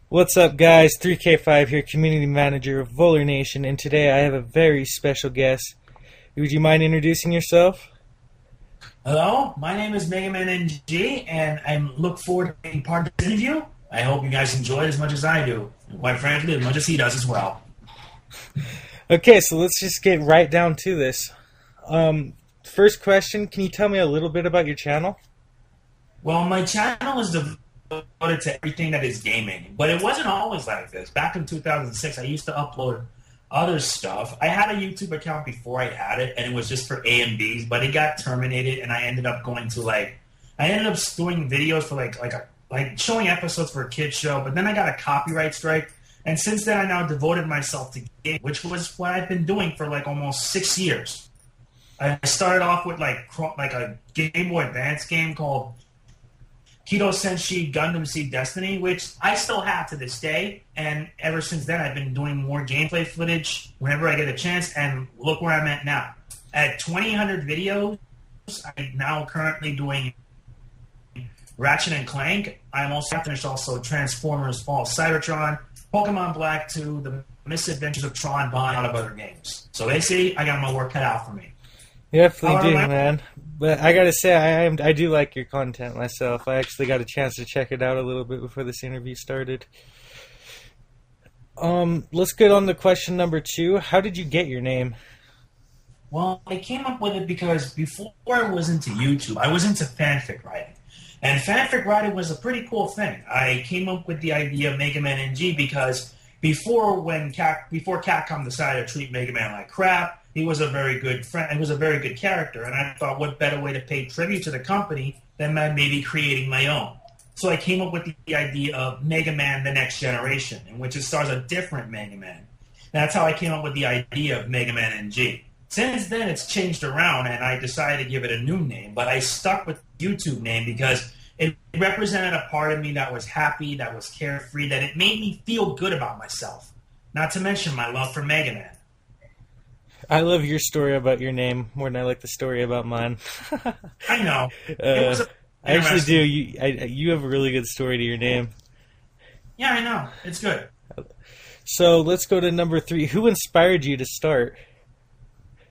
What's up, guys? 3K5 here, community manager of Voller Nation, and today I have a very special guest. Would you mind introducing yourself? Hello, my name is MegamanNG, and I look forward to being part of this interview. I hope you guys enjoy it as much as I do, and quite frankly, as much as he does as well. Okay, so let's just get right down to this. First question, can you tell me a little bit about your channel? Well, my channel is devoted to everything that is gaming, but it wasn't always like this. Back in 2006, I used to upload other stuff. I had a YouTube account before I had it, and it was just for A and Bs, but it got terminated, and I ended up going to I ended up doing videos for like showing episodes for a kids show, but then I got a copyright strike, and since then I now devoted myself to gaming, which was what I've been doing for like almost 6 years. I started off with like a Game Boy Advance game called Keto Senshi Gundam Seed Destiny, which I still have to this day, and ever since then I've been doing more gameplay footage whenever I get a chance, and look where I'm at now. At 2,000 videos, I'm now currently doing Ratchet and Clank. I'm also finished also Transformers Fall Cybertron, Pokemon Black 2, The Misadventures of Tron Bond, and a lot of other games. So basically, I got my work cut out for me. You definitely do, man. But I gotta say, I do like your content myself. I actually got a chance to check it out a little bit before this interview started. Let's get on to question number 2. How did you get your name? Well, I came up with it because before I was into YouTube, I was into fanfic writing. And fanfic writing was a pretty cool thing. I came up with the idea of MegamanNG because before Capcom decided to treat Mega Man like crap, he was a very good friend. He was a very good character, and I thought, what better way to pay tribute to the company than by maybe creating my own? So I came up with the idea of Mega Man: The Next Generation, in which it stars a different Mega Man. That's how I came up with the idea of MegamanNG. Since then, it's changed around, and I decided to give it a new name, but I stuck with the YouTube name because it represented a part of me that was happy, that was carefree, that it made me feel good about myself. Not to mention my love for Mega Man. I love your story about your name more than I like the story about mine. I know. I actually do. You have a really good story to your name. Yeah, I know. It's good. So let's go to number 3. Who inspired you to start?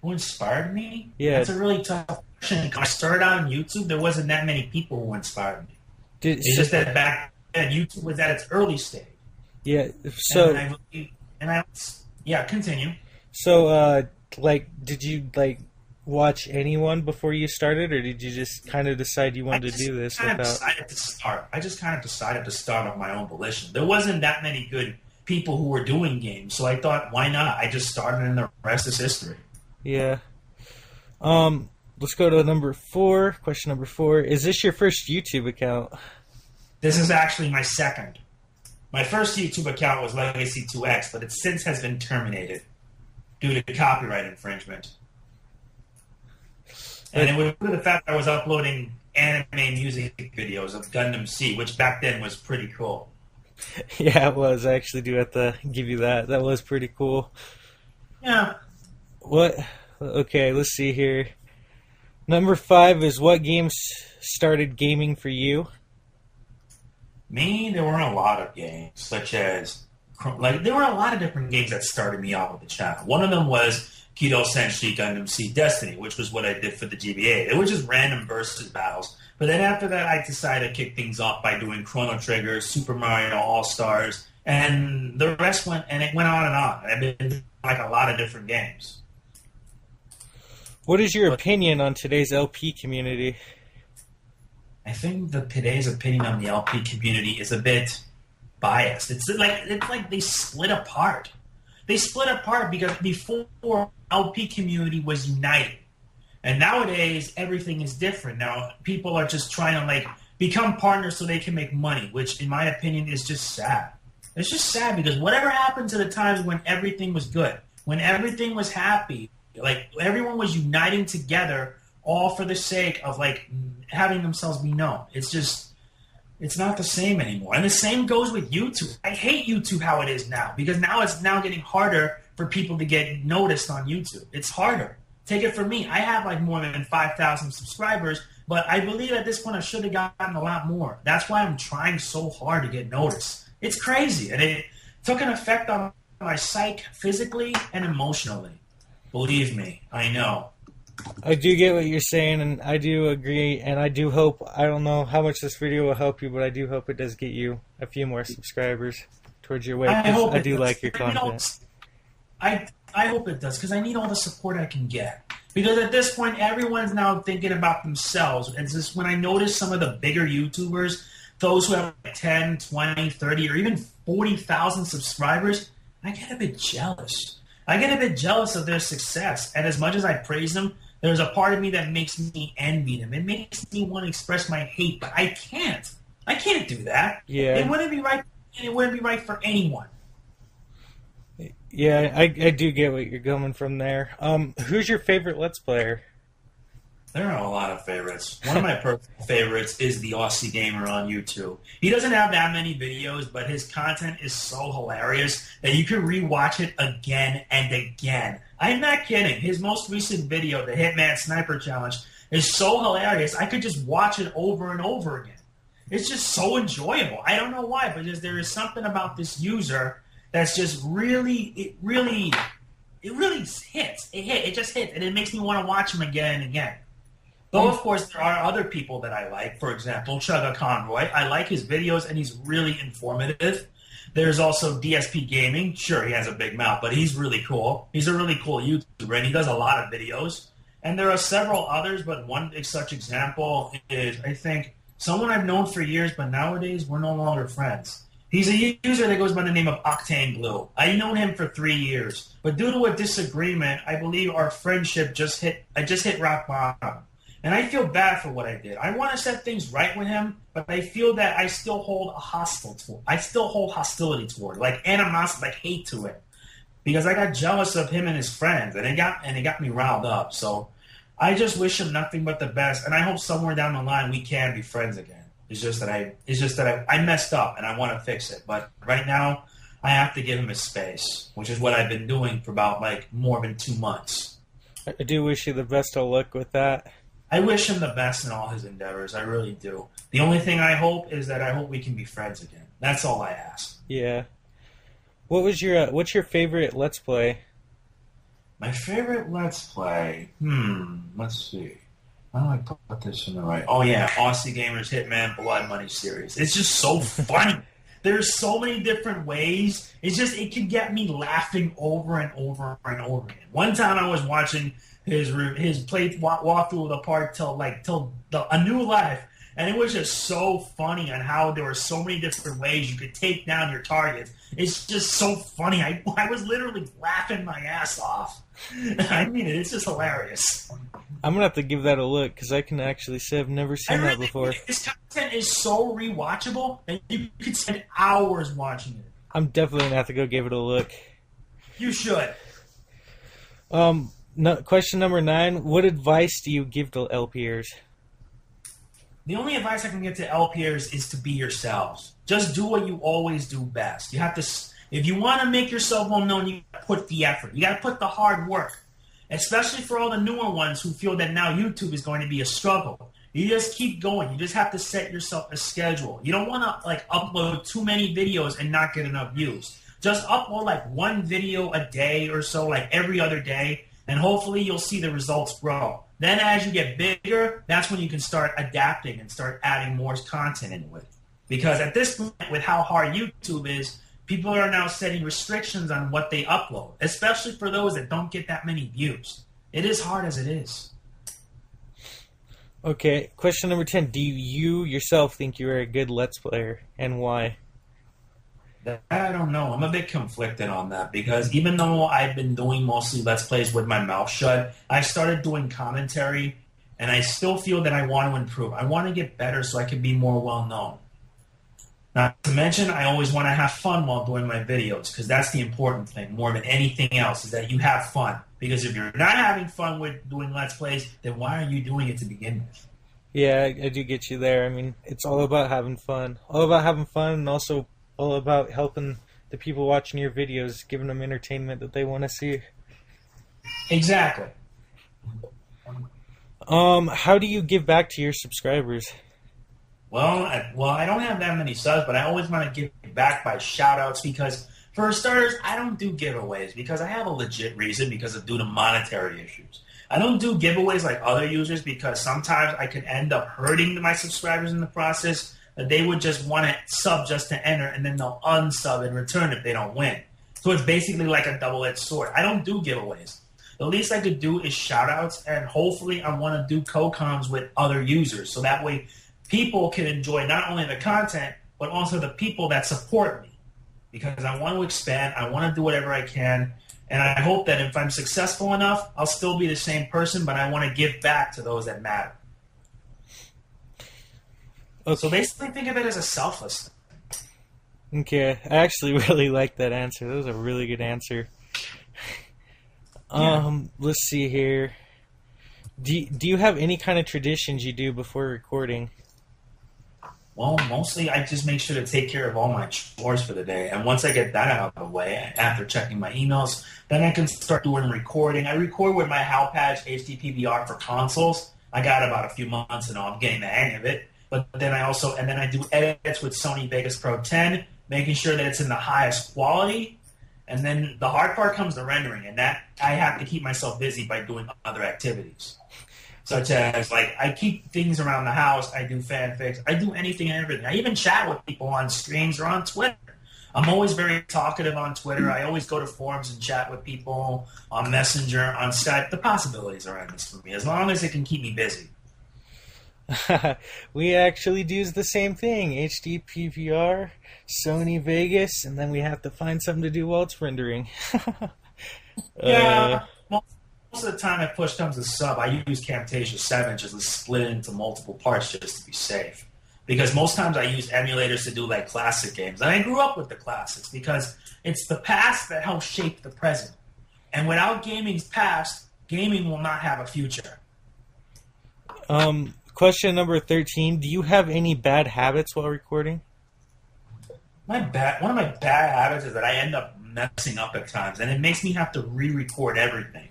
Who inspired me? Yeah. That's a really tough question. When I started out on YouTube, there wasn't that many people who inspired me. It's just that back then, YouTube was at its early stage. Yeah. So. Yeah, continue. So, did you watch anyone before you started, or did you just kind of decide you wanted to do this without? I just kind of decided to start on my own volition. There wasn't that many good people who were doing games, so I thought, why not? I just started, and the rest is history. Yeah. Let's go to number 4. Question number 4. Is this your first YouTube account? This is actually my second. My first YouTube account was Legacy2X, but it since has been terminated due to copyright infringement. And it was due to the fact that I was uploading anime music videos of Gundam Seed, which back then was pretty cool. Yeah, it was. I actually do have to give you that. That was pretty cool. Yeah. What? Okay, let's see here. Number 5 is what games started gaming for you? Me, there were a lot of games, such as there were a lot of different games that started me off with the channel. One of them was Keto Senshi Gundam Seed Destiny, which was what I did for the GBA. It was just random versus battles. But then after that, I decided to kick things off by doing Chrono Trigger, Super Mario All-Stars, and the rest went on and on. I've been doing a lot of different games. What is your opinion on today's LP community? I think today's opinion on the LP community is a bit biased. It's like they split apart. They split apart because before, LP community was united, and nowadays everything is different. Now people are just trying to become partners so they can make money, which in my opinion is just sad. It's just sad because whatever happened to the times when everything was good, when everything was happy, everyone was uniting together, all for the sake of having themselves be known. It's not the same anymore. And the same goes with YouTube. I hate YouTube how it is now, because now it's getting harder for people to get noticed on YouTube. It's harder. Take it from me. I have more than 5,000 subscribers, but I believe at this point I should have gotten a lot more. That's why I'm trying so hard to get noticed. It's crazy, and it took an effect on my psyche physically and emotionally. Believe me, I know. I do get what you're saying, and I do agree, and I do hope, I don't know how much this video will help you, but I do hope it does get you a few more subscribers towards your way, because I do like your content. I hope it does, because I need all the support I can get. Because at this point, everyone's now thinking about themselves. It's just when I notice some of the bigger YouTubers, those who have 10, 20, 30, or even 40,000 subscribers, I get a bit jealous. I get a bit jealous of their success, and as much as I praise them, there's a part of me that makes me envy them. It makes me want to express my hate, but I can't. I can't do that. Yeah. It wouldn't be right. It wouldn't be right for anyone. Yeah, I do get what you're going from there. Who's your favorite Let's Player? There are a lot of favorites. One of my personal favorites is the Aussie Gamer on YouTube. He doesn't have that many videos, but his content is so hilarious that you can rewatch it again and again. I'm not kidding. His most recent video, the Hitman Sniper Challenge, is so hilarious. I could just watch it over and over again. It's just so enjoyable. I don't know why, but there is something about this user that's just really hits. It just hits, and it makes me want to watch him again and again. Though, of course, there are other people that I like. For example, Chugga Conroy. I like his videos, and he's really informative. There's also DSP Gaming. Sure, he has a big mouth, but he's really cool. He's a really cool YouTuber, and he does a lot of videos. And there are several others, but one such example is, I think, someone I've known for years, but nowadays we're no longer friends. He's a user that goes by the name of Octane Blue. I've known him for 3 years, but due to a disagreement, I believe our friendship just hit rock bottom. And I feel bad for what I did. I want to set things right with him, but I feel that I still hold hostility toward, like animosity, like hate to it, because I got jealous of him and his friends, and it got me riled up. So I just wish him nothing but the best, and I hope somewhere down the line we can be friends again. It's just that I messed up and I want to fix it, but right now I have to give him his space, which is what I've been doing for about more than 2 months. I do wish you the best of luck with that. I wish him the best in all his endeavors. I really do. The only thing I hope is that I hope we can be friends again. That's all I ask. Yeah. What's your favorite Let's Play? My favorite Let's Play? Let's see. How do I put this in the right? Oh, yeah. Aussie Gamers Hitman Blood Money series. It's just so funny. There's so many different ways. It can get me laughing over and over and over again. One time I was watching his play walkthrough of the part till A New Life, and it was just so funny on how there were so many different ways you could take down your targets. It's just so funny. I was literally laughing my ass off. I mean, it's just hilarious. I'm gonna have to give that a look, because I can actually say I've never seen that before. His content is so rewatchable that you could spend hours watching it. I'm definitely gonna have to go give it a look. You should. Question number 9. What advice do you give to LPers? The only advice I can give to LPers is to be yourselves. Just do what you always do best. You have to, if you want to make yourself well known, you got to put the effort. You got to put the hard work. Especially for all the newer ones who feel that now YouTube is going to be a struggle. You just keep going. You just have to set yourself a schedule. You don't want to upload too many videos and not get enough views. Just upload one video a day or so, every other day, and hopefully you'll see the results grow. Then as you get bigger, that's when you can start adapting and start adding more content into it. Because at this point, with how hard YouTube is, people are now setting restrictions on what they upload, especially for those that don't get that many views. It is hard as it is. Okay, question number 10. Do you yourself think you are a good Let's Player, and why? I don't know. I'm a bit conflicted on that, because even though I've been doing mostly Let's Plays with my mouth shut, I started doing commentary, and I still feel that I want to improve. I want to get better so I can be more well-known. Not to mention, I always want to have fun while doing my videos, because that's the important thing, more than anything else, is that you have fun. Because if you're not having fun with doing Let's Plays, then why are you doing it to begin with? Yeah, I do get you there. I mean, it's all about having fun. All about having fun, and also all about helping the people watching your videos, giving them entertainment that they want to see. Exactly. How do you give back to your subscribers? How do you give back to your subscribers? Well, I try to Well, I don't have that many subs, but I always want to give back by shout outs because, for starters, I don't do giveaways because I have a legit reason because of due to monetary issues. I don't do giveaways like other users because sometimes I could end up hurting my subscribers in the process. That they would just want to sub just to enter, and then they'll unsub in return if they don't win. So it's basically like a double-edged sword. I don't do giveaways. The least I could do is shout outs, and hopefully I want to do co-coms with other users so that way people can enjoy not only the content, but also the people that support me. Because I want to expand, I want to do whatever I can, and I hope that if I'm successful enough, I'll still be the same person, but I want to give back to those that matter. Okay. So basically think of it as a selfless thing. Okay, I actually really like that answer. That was a really good answer. Let's see here. Do you have any kind of traditions you do before recording? Well, mostly I just make sure to take care of all my chores for the day. And once I get that out of the way, after checking my emails, then I can start doing recording. I record with my Halpatch HD PVR for consoles. I got about a few months and I'm getting the hang of it. But then I do edits with Sony Vegas Pro 10, making sure that it's in the highest quality. And then the hard part comes to rendering, and that I have to keep myself busy by doing other activities. Such as, like, I keep things around the house, I do fanfics, I do anything and everything. I even chat with people on streams or on Twitter. I'm always very talkative on Twitter. I always go to forums and chat with people on Messenger, on Skype. The possibilities are endless for me, as long as it can keep me busy. We actually do the same thing. HD PVR, Sony Vegas, and then we have to find something to do while it's rendering. Yeah. Most of the time if push comes to sub, I use Camtasia 7 just to split it into multiple parts just to be safe. Because most times I use emulators to do like classic games. And I grew up with the classics because it's the past that helps shape the present. And without gaming's past, gaming will not have a future. Question number 13. Do you have any bad habits while recording? One of my bad habits is that I end up messing up at times, and it makes me have to re-record everything.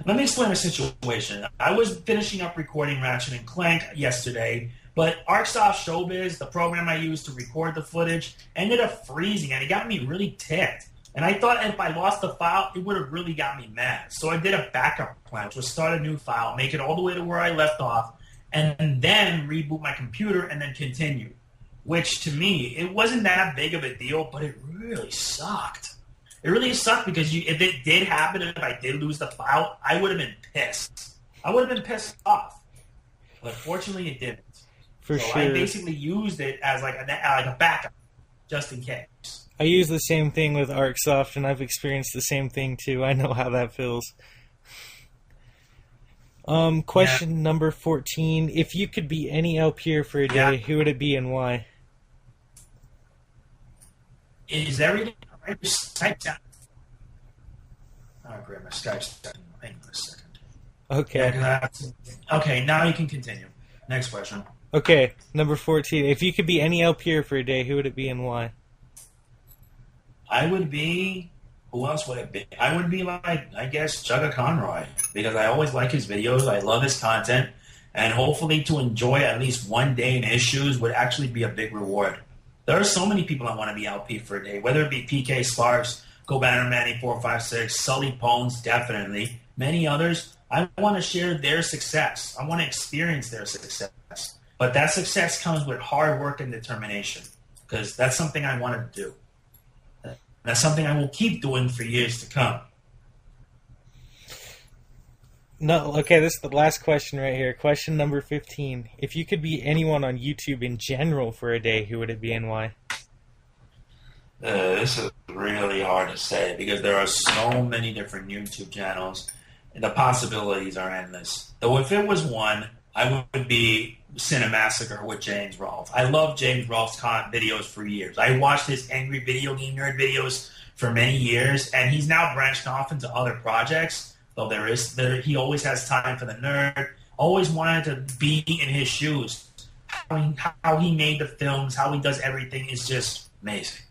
Let me explain the situation. I was finishing up recording Ratchet & Clank yesterday, but ArcSoft Showbiz, the program I used to record the footage, ended up freezing, and it got me really ticked. And I thought if I lost the file, it would have really got me mad. So I did a backup plan, which was start a new file, make it all the way to where I left off, and then reboot my computer and then continue. Which, to me, it wasn't that big of a deal, but it really sucked. It really sucked because if it did happen, if I did lose the file, I would have been pissed. I would have been pissed off. But fortunately, it didn't. For so sure. I basically used it as like a backup, just in case. I use the same thing with ArcSoft, and I've experienced the same thing too. I know how that feels. Question number 14. If you could be any LPer for a day, who would it be and why? Is everything right? Just type down. I'll grab my Skype. Hang on a second. Okay. Yeah, okay, now you can continue. Next question. Okay, number 14. If you could be any LPer for a day, who would it be and why? I would be... Who else would it be? I would be like, I guess, Jugga Conroy. Because I always like his videos. I love his content. And hopefully to enjoy at least one day in issues would actually be a big reward. There are so many people I want to be LP for a day. Whether it be PK Sparks, Go Banner Manny 456, Sully Pones, definitely. Many others. I want to share their success. I want to experience their success. But that success comes with hard work and determination. Because that's something I want to do. That's something I will keep doing for years to come. No, okay, this is the last question right here. Question number 15. If you could be anyone on YouTube in general for a day, who would it be and why? This is really hard to say because there are so many different YouTube channels and the possibilities are endless. Though if it was one, I would be Cinemassacre with James Rolfe. I love James Rolfe's videos for years. I watched his Angry Video Game Nerd videos for many years, and he's now branched off into other projects. Though he always has time for the nerd. Always wanted to be in his shoes. How he made the films, how he does everything is just amazing.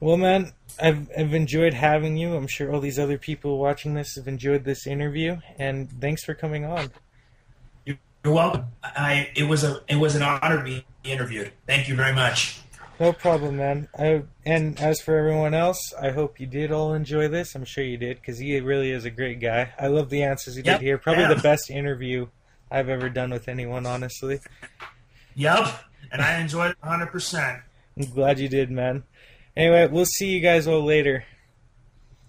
Well, man, I've enjoyed having you. I'm sure all these other people watching this have enjoyed this interview, and thanks for coming on. You're welcome. It was an honor to be interviewed. Thank you very much. No problem, man. And as for everyone else, I hope you did all enjoy this. I'm sure you did, because he really is a great guy. I love the answers he did here. Probably the best interview I've ever done with anyone, honestly. Yep, and I enjoyed it 100%. I'm glad you did, man. Anyway, we'll see you guys all later.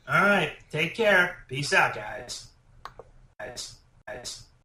All right, take care. Peace out, guys. Guys.